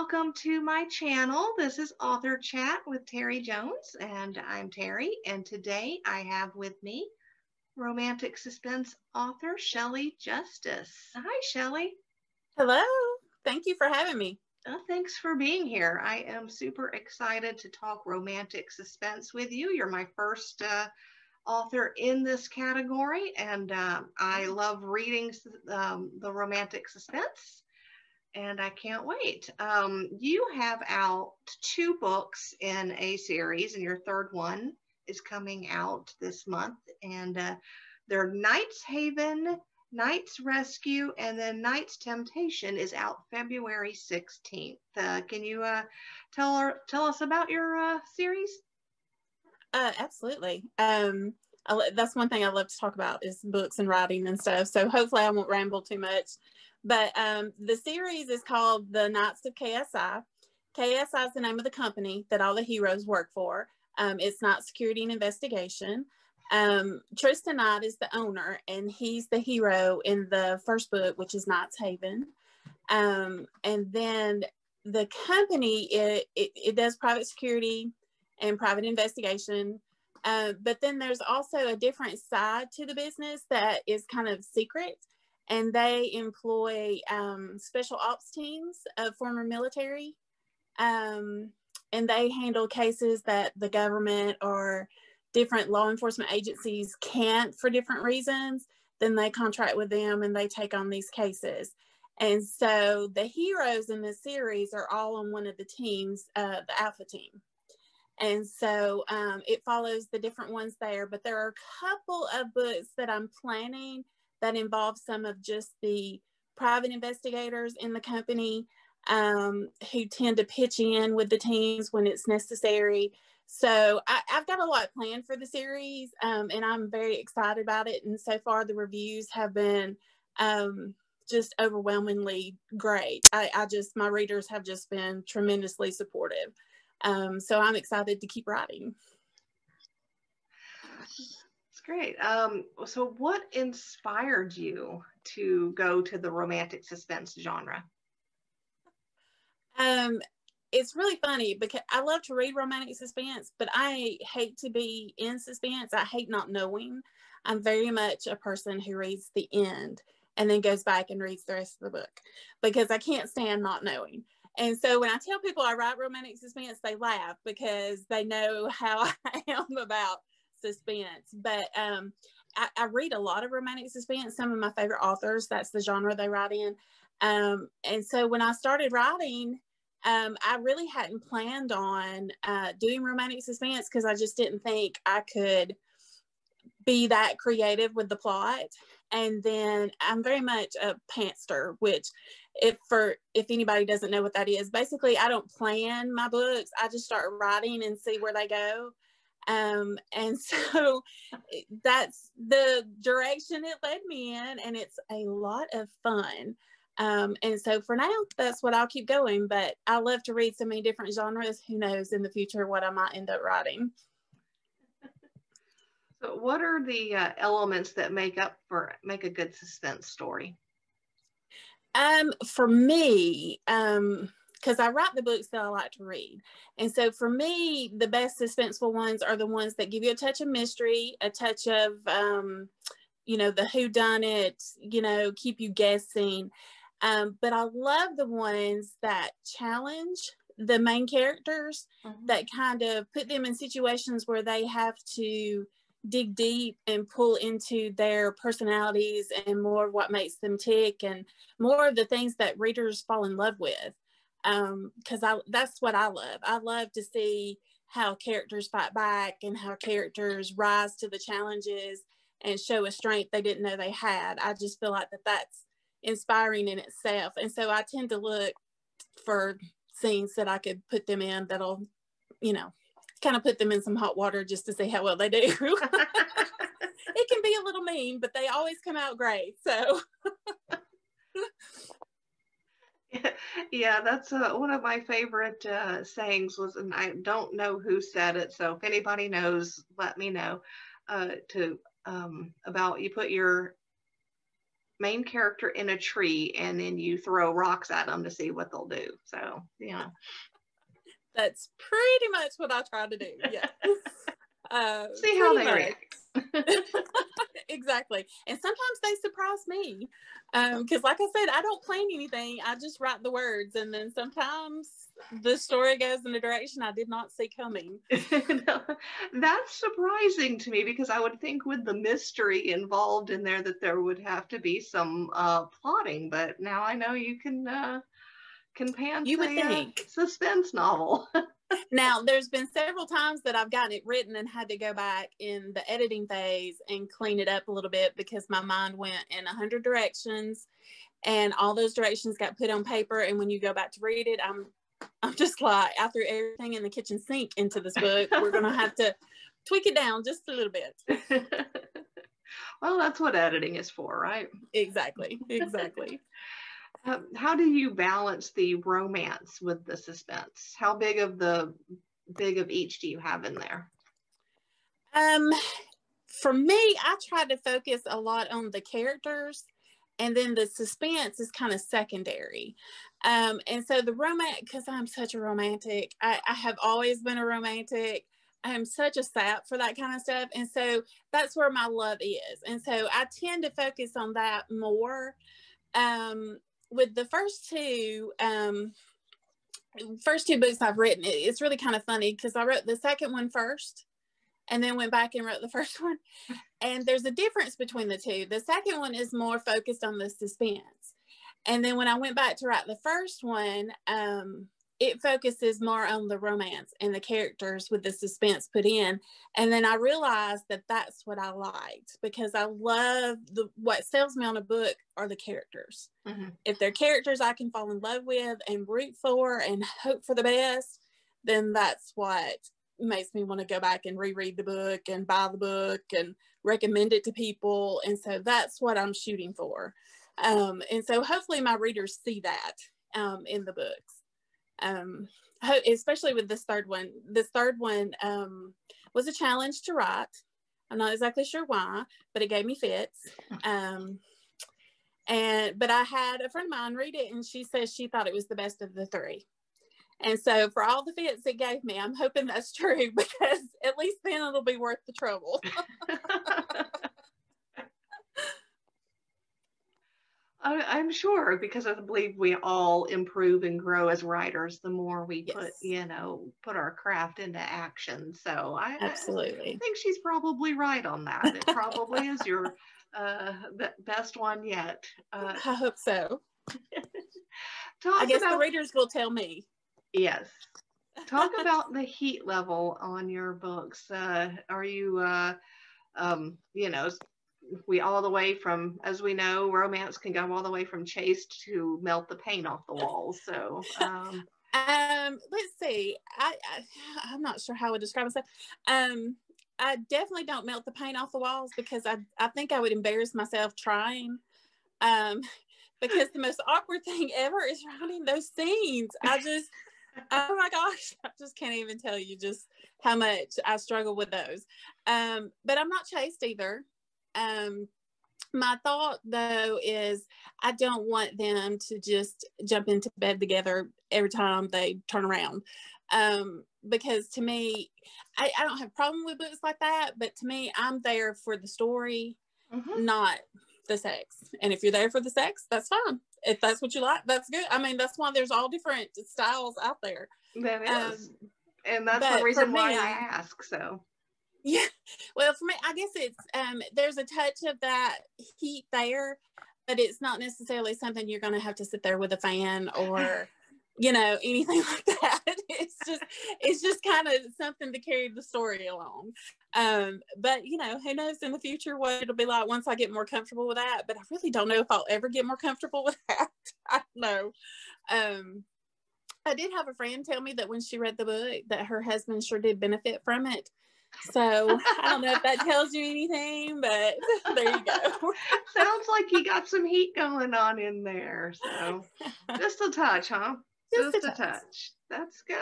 welcome to my channel. This is Author Chat with Terri Jones, and I'm Terri, and today I have with me romantic suspense author Shelley Justice. Hi, Shelley. Hello. Thank you for having me. Thanks for being here. I am super excited to talk romantic suspense with you. You're my first author in this category, and I love reading the romantic suspense. And I can't wait. You have out 2 books in a series, and your third one is coming out this month. And they're Knight's Haven, Knight's Rescue, and then Knight's Temptation is out February 16th. Can you tell us about your series? Absolutely. That's one thing I love to talk about is books and writing and stuff. So hopefully I won't ramble too much. But the series is called The Knights of KSI. KSI is the name of the company that all the heroes work for. It's not security and investigation. Tristan Knight is the owner, and he's the hero in the first book, which is Knight's Haven. And then the company, it does private security and private investigation. But then there's also a different side to the business that is kind of secret. And they employ special ops teams of former military. And they handle cases that the government or different law enforcement agencies can't for different reasons. Then they contract with them and they take on these cases. And so the heroes in this series are all on one of the teams, the Alpha team. And so it follows the different ones there. But there are a couple of books that I'm planning that involve some of just the private investigators in the company who tend to pitch in with the teams when it's necessary. So I've got a lot planned for the series, and I'm very excited about it. And so far the reviews have been just overwhelmingly great. My readers have just been tremendously supportive. So I'm excited to keep writing. Great. So what inspired you to go to the romantic suspense genre? It's really funny because I love to read romantic suspense, but I hate to be in suspense. I hate not knowing. I'm very much a person who reads the end and then goes back and reads the rest of the book because I can't stand not knowing. And so when I tell people I write romantic suspense, they laugh because they know how I am about suspense. But I read a lot of romantic suspense. Some of my favorite authors, that's the genre they write in. And so when I started writing, I really hadn't planned on doing romantic suspense because I just didn't think I could be that creative with the plot. And then I'm very much a pantser, which if anybody doesn't know what that is, basically I don't plan my books. I just start writing and see where they go. And so that's the direction it led me in, and it's a lot of fun. And so for now, that's what I'll keep going, but I love to read so many different genres. Who knows in the future what I might end up writing. So what are the elements that make a good suspense story? For me, because I write the books that I like to read. And so for me, the best suspenseful ones are the ones that give you a touch of mystery, a touch of, the whodunit, keep you guessing. But I love the ones that challenge the main characters, that kind of put them in situations where they have to dig deep and pull into their personalities and more of what makes them tick and more of the things that readers fall in love with. Because that's what I love. I love to see how characters fight back and how characters rise to the challenges and show a strength they didn't know they had. I just feel like that's inspiring in itself. And so I tend to look for scenes that I could put them in that'll, kind of put them in some hot water just to see how well they do. It can be a little mean, but they always come out great. So yeah, that's one of my favorite sayings was, and I don't know who said it, so if anybody knows, let me know, about you put your main character in a tree, and then you throw rocks at them to see what they'll do. So, yeah. That's pretty much what I try to do. Yeah. See how they react. Exactly. And sometimes they surprise me. Because like I said, I don't plan anything. I just write the words. And then sometimes the story goes in a direction I did not see coming. That's surprising to me, because I would think with the mystery involved in there that there would have to be some plotting. But now I know you can pants You would think. Suspense novel. Now, there's been several times that I've gotten it written and had to go back in the editing phase and clean it up a little bit because my mind went in 100 directions, and all those directions got put on paper. And when you go back to read it, I'm just like, I threw everything in the kitchen sink into this book. We're going to have to tweak it down just a little bit. Well, that's what editing is for, right? Exactly. How do you balance the romance with the suspense? How big of each do you have in there? For me, I try to focus a lot on the characters, and then the suspense is kind of secondary. And so the romance, because I'm such a romantic, I have always been a romantic. I'm such a sap for that kind of stuff. And so that's where my love is. And so I tend to focus on that more. With the first two books I've written, it's really kind of funny because I wrote the second one first and then went back and wrote the first one. And there's a difference between the two. The second one is more focused on the suspense. And then when I went back to write the first one, it focuses more on the romance and the characters with the suspense put in. And then I realized that that's what I liked, because I love what sells me on a book are the characters. Mm-hmm. If they're characters I can fall in love with and root for and hope for the best, then that's what makes me want to go back and reread the book and buy the book and recommend it to people. And so that's what I'm shooting for. And so hopefully my readers see that in the books. Especially with this third one. This third one was a challenge to write. I'm not exactly sure why, but it gave me fits. But I had a friend of mine read it, and she says she thought it was the best of the three. And so for all the fits it gave me, I'm hoping that's true, because at least then it'll be worth the trouble. I'm sure, because I believe we all improve and grow as writers the more we put our craft into action. So absolutely. I think she's probably right on that. It probably is your best one yet. I hope so. I guess the readers will tell me. Yes. Talk about the heat level on your books. Are you, we all the way from, as we know, romance can go all the way from chaste to melt the paint off the walls. So let's see. I'm not sure how I would describe myself. I definitely don't melt the paint off the walls, because I think I would embarrass myself trying. Because the most awkward thing ever is writing those scenes. Oh my gosh, I just can't even tell you just how much I struggle with those. But I'm not chaste either. My thought though is I don't want them to just jump into bed together every time they turn around. Because to me, I don't have a problem with books like that, but to me, I'm there for the story, mm-hmm. not the sex. And if you're there for the sex, that's fine. If that's what you like, that's good. I mean, that's why there's all different styles out there. That is. And that's the reason why I ask. So yeah, well, for me, I guess it's there's a touch of that heat there, but it's not necessarily something you're going to have to sit there with a fan or anything like that. It's just kind of something to carry the story along. But who knows in the future what it'll be like once I get more comfortable with that. But I really don't know if I'll ever get more comfortable with that. I don't know. I did have a friend tell me that when she read the book that her husband sure did benefit from it. So I don't know if that tells you anything, but there you go. Sounds like you got some heat going on in there. So just a touch, huh? Just a touch. That's good.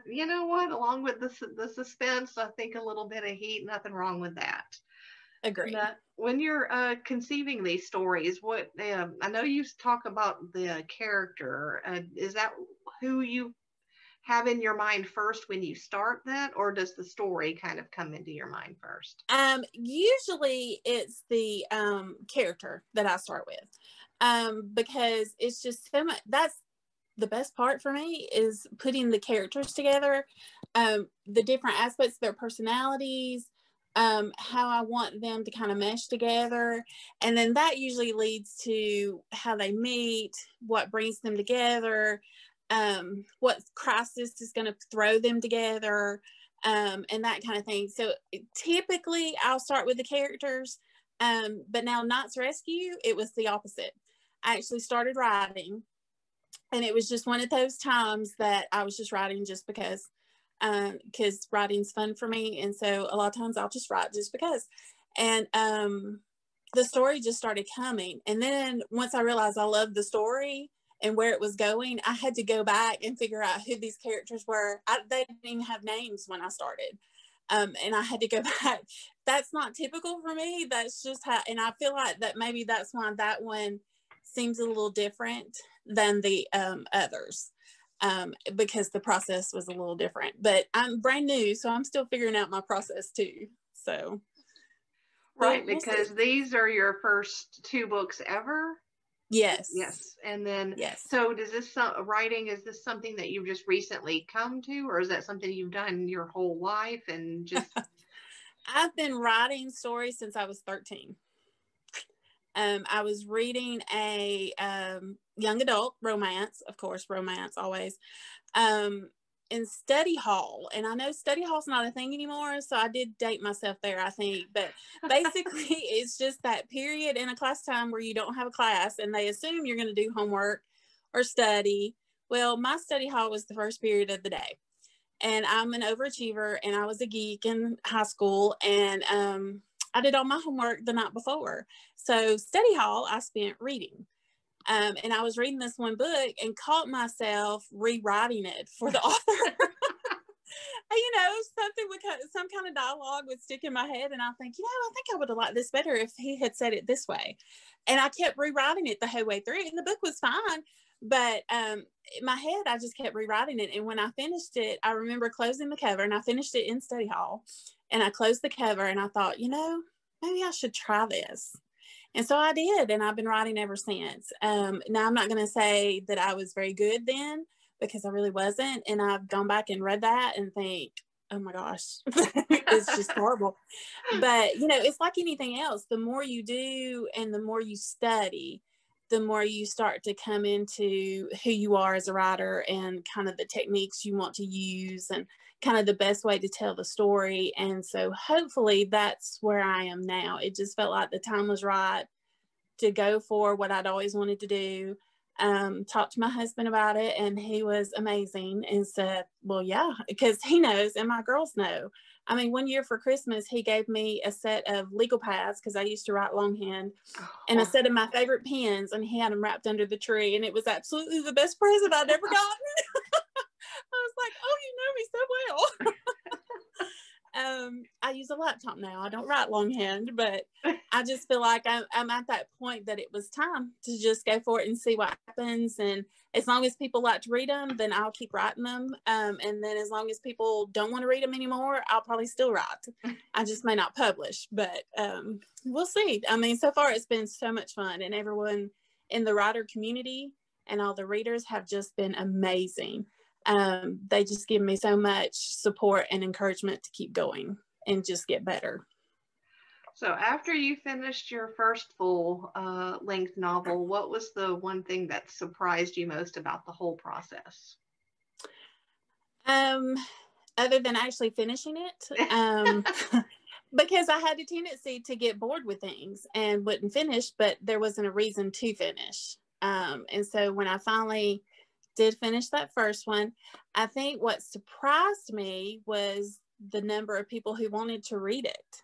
You know what? Along with the suspense, I think a little bit of heat, nothing wrong with that. Agree. When you're conceiving these stories, what I know you talk about the character. Is that who you have in your mind first when you start that, or does the story kind of come into your mind first? Usually it's the character that I start with, because it's just so much. That's the best part for me, is putting the characters together, the different aspects of their personalities, how I want them to kind of mesh together. And then that usually leads to how they meet, what brings them together, what crisis is going to throw them together, and that kind of thing. So typically I'll start with the characters, but now Knott's Rescue, it was the opposite. I actually started writing, and it was just one of those times that I was just writing just because writing's fun for me. And so a lot of times I'll just write just because. And the story just started coming. And then once I realized I loved the story and where it was going, I had to go back and figure out who these characters were. They didn't even have names when I started. And I had to go back. That's not typical for me. That's just how, and I feel like that maybe that's why that one seems a little different than the others, because the process was a little different. But I'm brand new, so I'm still figuring out my process too. So, right, because these are your first 2 books ever. Yes. Yes. And then, yes. So does this writing, is this something that you've just recently come to, or is that something you've done your whole life and just? I've been writing stories since I was 13. I was reading a young adult romance, of course, romance always, in study hall. And I know study hall's not a thing anymore, so I did date myself there, I think. But basically, it's just that period in a class time where you don't have a class and they assume you're going to do homework or study. Well, my study hall was the first period of the day. And I'm an overachiever, and I was a geek in high school, and I did all my homework the night before. So study hall, I spent reading. And I was reading this one book and caught myself rewriting it for the author. You know, something would some kind of dialogue would stick in my head, and I think, I think I would have liked this better if he had said it this way. And I kept rewriting it the whole way through, and the book was fine. But in my head, I just kept rewriting it. And when I finished it, I remember closing the cover, and I finished it in study hall. And I closed the cover, and I thought, maybe I should try this. And so I did, and I've been writing ever since. Now, I'm not going to say that I was very good then, because I really wasn't. And I've gone back and read that and think, oh my gosh, it's just horrible. But, it's like anything else. The more you do and the more you study, the more you start to come into who you are as a writer and kind of the techniques you want to use and kind of the best way to tell the story. And so hopefully that's where I am now. It just felt like the time was right to go for what I'd always wanted to do. Talked to my husband about it, and he was amazing and said, well, yeah, because he knows, and my girls know. I mean, one year for Christmas, he gave me a set of legal pads, because I used to write longhand, and a set of my favorite pens, and he had them wrapped under the tree, and it was absolutely the best present I'd ever gotten. I was like, oh, you know me so well. I use a laptop now. I don't write longhand, but I just feel like I'm at that point that it was time to just go for it and see what happens. And as long as people like to read them, then I'll keep writing them. And then as long as people don't want to read them anymore, I'll probably still write. I just may not publish, but we'll see. I mean, so far it's been so much fun, and everyone in the writer community and all the readers have just been amazing. They just give me so much support and encouragement to keep going and just get better. So after you finished your first full length novel, what was the one thing that surprised you most about the whole process? Other than actually finishing it, because I had a tendency to get bored with things and wouldn't finish, but there wasn't a reason to finish. And so when I finally did finish that first one, I think what surprised me was the number of people who wanted to read it.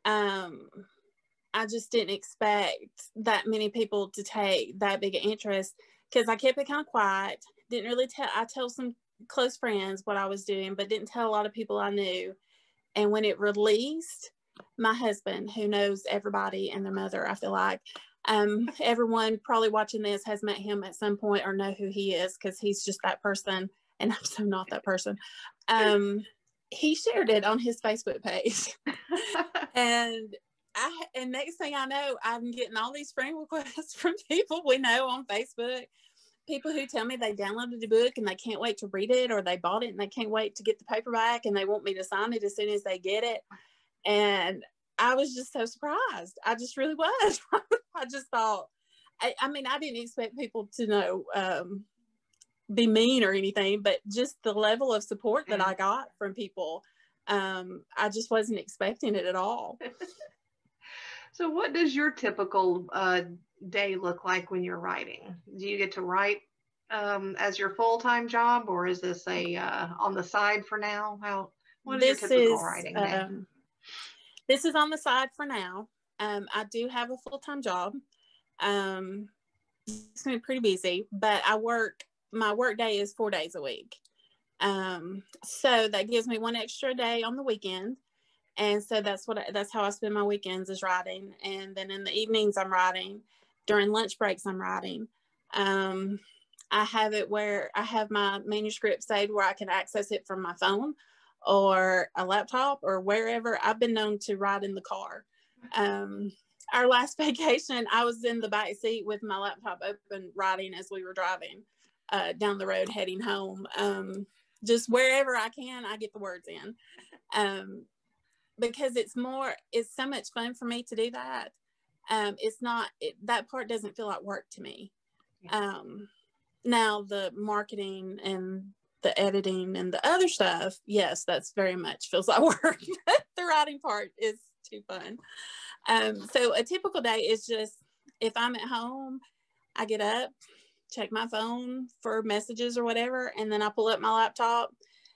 I just didn't expect that many people to take that big an interest, because I kept it kind of quiet. Didn't really tell. I told some close friends what I was doing, but didn't tell a lot of people I knew. And when it released, my husband, who knows everybody and their mother, I feel like. Everyone probably watching this has met him at some point or know who he is, because he's just that person, and I'm so not that person. He shared it on his Facebook page. And next thing I know, I'm getting all these friend requests from people we know on Facebook. People who tell me they downloaded the book and they can't wait to read it, or they bought it and they can't wait to get the paperback and they want me to sign it as soon as they get it. And I was just so surprised. I just really was. I just thought, I mean, I didn't expect people to be mean or anything, but just the level of support that I got from people, I just wasn't expecting it at all. So what does your typical day look like when you're writing? Do you get to write as your full-time job, or is this a on the side for now? What is your typical writing day? This is on the side for now. I do have a full-time job. It's been pretty busy, but my work day is 4 days a week. So that gives me one extra day on the weekend. And so that's how I spend my weekends, is writing. And then in the evenings I'm writing. During lunch breaks I'm writing. I have it where I have my manuscript saved where I can access it from my phone or a laptop or wherever. I've been known to write in the car. Our last vacation, I was in the back seat with my laptop open writing as we were driving down the road heading home. Just wherever I can, I get the words in. Because it's so much fun for me to do that. That part doesn't feel like work to me. Now the marketing and the editing and the other stuff, yes, that's very much feels like work. The writing part is too fun. So a typical day is just, if I'm at home, I get up, check my phone for messages or whatever, and then I pull up my laptop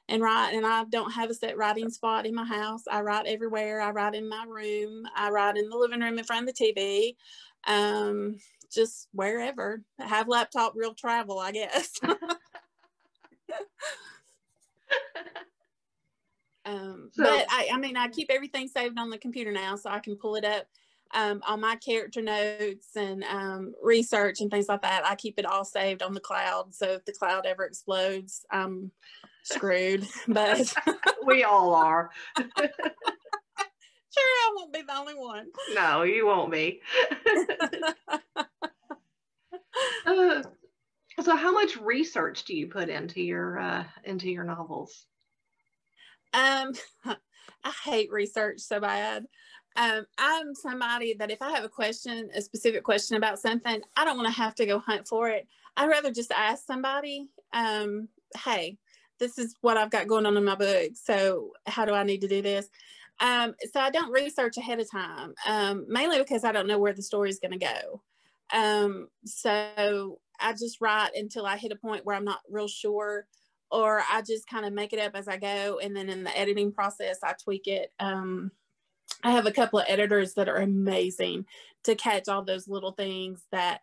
and write. And I don't have a set writing spot in my house. I write everywhere. I write in my room. I write in the living room in front of the TV. Just wherever. I have laptop real travel, I guess. But I keep everything saved on the computer now, so I can pull it up. All my character notes and research and things like that, I keep it all saved on the cloud. So if the cloud ever explodes, I'm screwed. But we all are. Sure, I won't be the only one. No, you won't be. So how much research do you put into your novels? I hate research so bad. I'm somebody that if I have a specific question about something, I don't want to have to go hunt for it. I'd rather just ask somebody, hey, this is what I've got going on in my book. So how do I need to do this? So I don't research ahead of time, mainly because I don't know where the story is going to go. So I just write until I hit a point where I'm not real sure, or I just kind of make it up as I go. And then in the editing process, I tweak it. I have a couple of editors that are amazing to catch all those little things that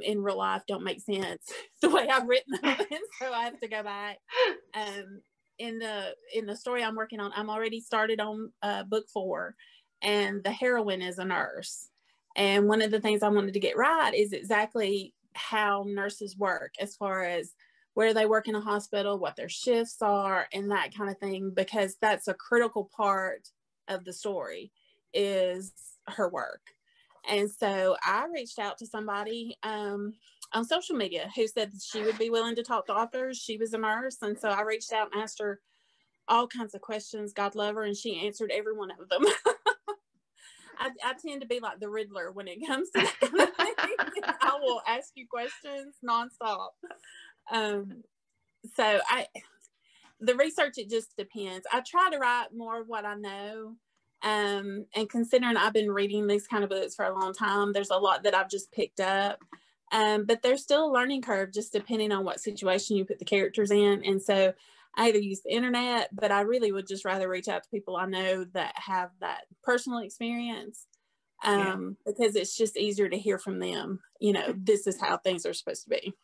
in real life don't make sense the way I've written them. And so I have to go back. In the story I'm working on, I'm already started on book 4, and the heroine is a nurse. And one of the things I wanted to get right is exactly how nurses work, as far as where they work in a hospital, what their shifts are, and that kind of thing, because that's a critical part of the story, is her work. And so I reached out to somebody on social media who said that she would be willing to talk to authors. She was a nurse. And so I reached out and asked her all kinds of questions. God love her. And she answered every one of them. I tend to be like the Riddler when it comes to that kind of thing. I will ask you questions nonstop. So the research, it just depends. I try to write more of what I know. And considering I've been reading these kind of books for a long time, there's a lot that I've just picked up. But there's still a learning curve, just depending on what situation you put the characters in. And so I either use the internet, but I really would just rather reach out to people I know that have that personal experience, because it's just easier to hear from them. You know, this is how things are supposed to be.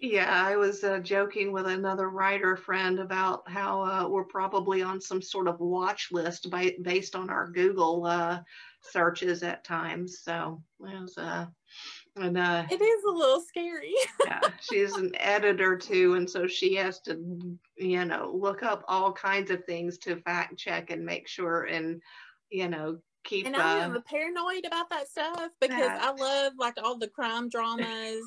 Yeah, I was joking with another writer friend about how we're probably on some sort of watch list based on our Google searches at times. So it was, and It is a little scary. yeah, she's an editor too, and so she has to, look up all kinds of things to fact check and make sure, and keep And I am paranoid about that stuff because that. I love like all the crime dramas.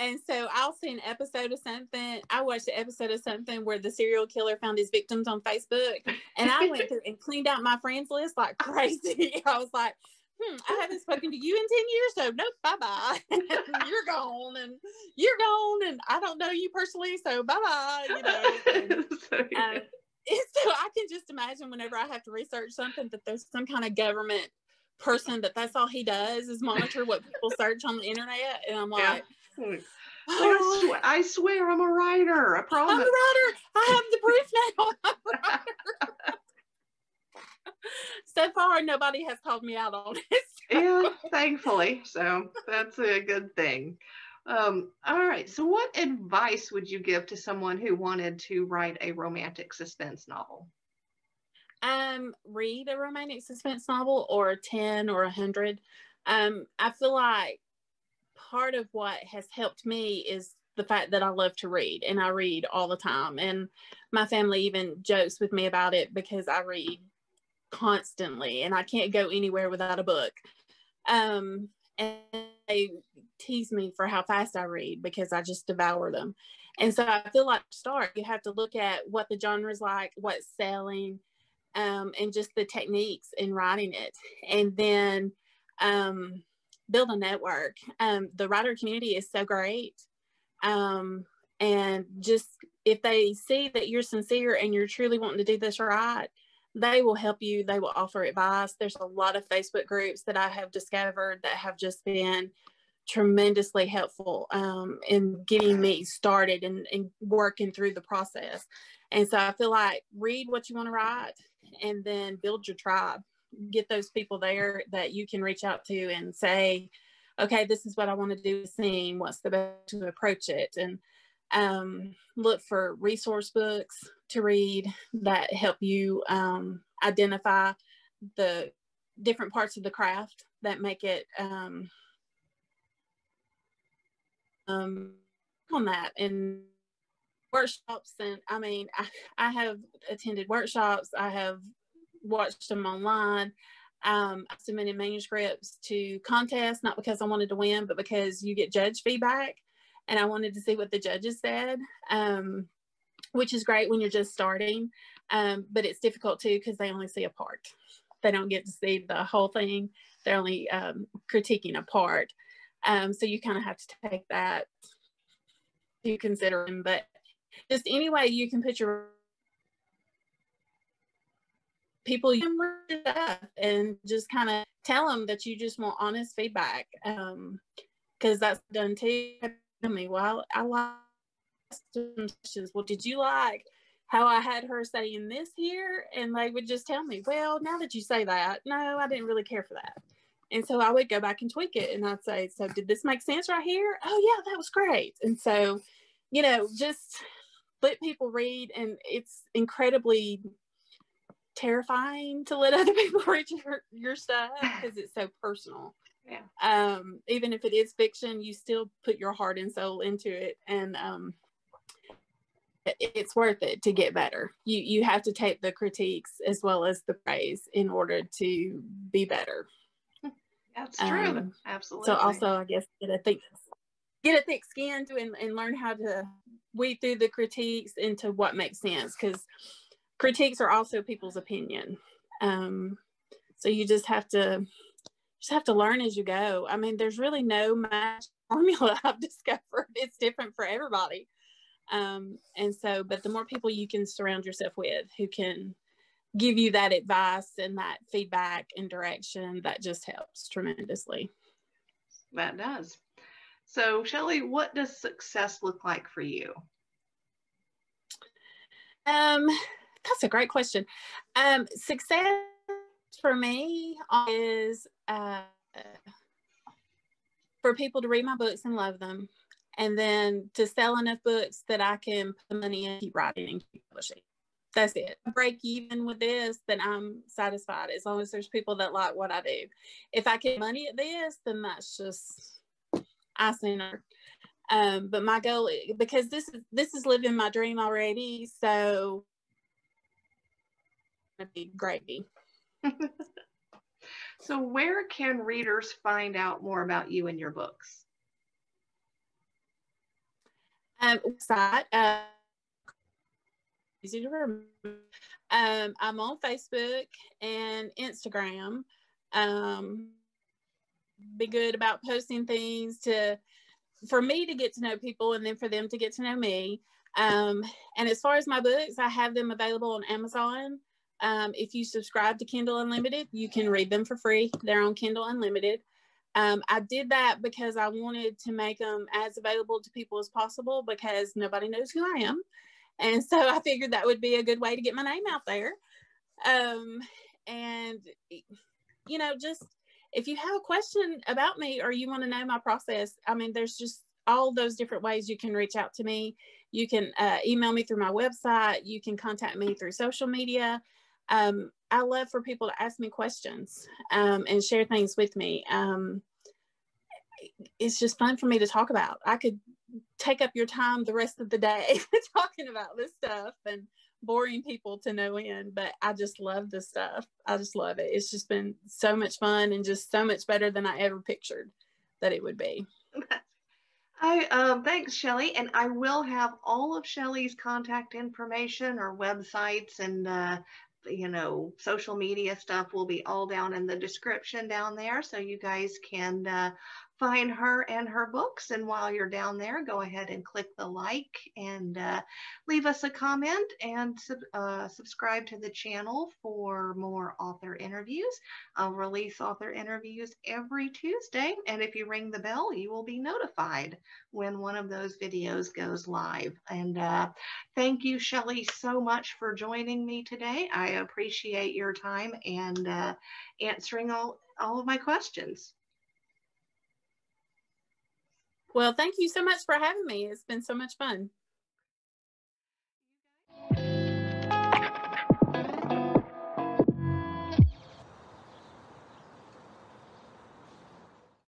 And so I'll see an episode of something. I watched an episode of something where the serial killer found his victims on Facebook, and I went through and cleaned out my friends list like crazy. I was like, I haven't spoken to you in 10 years, so nope, bye-bye. You're gone, and I don't know you personally, so bye-bye, And, So, yeah. so I can just imagine whenever I have to research something that there's some kind of government person that's all he does is monitor what people search on the internet, and I'm like, like I swear I'm a writer. I promise. I'm a writer. I have the proof now. I'm a writer. So far, nobody has called me out on it. Yeah, thankfully. So that's a good thing. All right. So, what advice would you give to someone who wanted to write a romantic suspense novel? Read a romantic suspense novel or 10 or 100. I feel like part of what has helped me is the fact that I love to read, and I read all the time. And my family even jokes with me about it because I read constantly and I can't go anywhere without a book. And they tease me for how fast I read because I just devour them. And so I feel like to start, you have to look at what the genre is like, what's selling, and just the techniques in writing it. And then build a network. The writer community is so great. And just if they see that you're sincere and you're truly wanting to do this right, they will help you. They will offer advice. There's a lot of Facebook groups that I have discovered that have just been tremendously helpful in getting me started and working through the process. And so I feel like read what you want to write and then build your tribe. Get those people there that you can reach out to and say, okay, this is what I want to do with the scene. What's the best to approach it? And look for resource books to read that help you identify the different parts of the craft that make it on that. And workshops, and I mean, I have attended workshops. I have watched them online. I submitted manuscripts to contests, not because I wanted to win, but because you get judge feedback. And I wanted to see what the judges said, which is great when you're just starting. But it's difficult too, because they only see a part. They don't get to see the whole thing. They're only critiquing a part. So you kind of have to take that to consider. But just any way you can put your people and just kind of tell them that you just want honest feedback, because that's done too. Tell me, well, I like some questions. Well, did you like how I had her saying this here? And they would just tell me, well, now that you say that, no, I didn't really care for that. And so I would go back and tweak it, and I'd say, so did this make sense right here? Oh yeah, that was great. And so, just let people read, and it's incredibly terrifying to let other people read your stuff because it's so personal. Yeah. Even if it is fiction, you still put your heart and soul into it, and it's worth it to get better. You have to take the critiques as well as the praise in order to be better. That's true. Absolutely. So also, I guess get a thick skin and learn how to weed through the critiques into what makes sense, because critiques are also people's opinion. So you just have to learn as you go. I mean, there's really no magic formula I've discovered. It's different for everybody. And so, but the more people you can surround yourself with who can give you that advice and that feedback and direction, that just helps tremendously. That does. So, Shelley, what does success look like for you? That's a great question. Success for me is for people to read my books and love them, and then to sell enough books that I can put money in, keep writing and keep publishing. That's it. Break even with this, then I'm satisfied, as long as there's people that like what I do. If I get money at this, then that's just icing on. But my goal, because this is living my dream already, so it'd be gravy. So where can readers find out more about you and your books? Website. Easy to remember. I'm on Facebook and Instagram. Be good about posting things for me to get to know people, and then for them to get to know me. And as far as my books, I have them available on Amazon. If you subscribe to Kindle Unlimited, you can read them for free. They're on Kindle Unlimited. I did that because I wanted to make them as available to people as possible, because nobody knows who I am. And so I figured that would be a good way to get my name out there. And, you know, just if you have a question about me or you want to know my process, I mean, there's just all those different ways you can reach out to me. You can email me through my website. You can contact me through social media. I love for people to ask me questions and share things with me. It's just fun for me to talk about. I could take up your time the rest of the day talking about this stuff and boring people to no end, but I just love this stuff. I just love it. It's just been so much fun and just so much better than I ever pictured that it would be. Thanks, Shelley. And I will have all of Shelley's contact information, or websites, and you know, social media stuff will be all down in the description down there, so you guys can find her and her books. And while you're down there, go ahead and click the like and leave us a comment, and subscribe to the channel for more author interviews. I'll release author interviews every Tuesday, and if you ring the bell, you will be notified when one of those videos goes live. And thank you, Shelley, so much for joining me today. I appreciate your time and answering all of my questions. Well, thank you so much for having me. It's been so much fun.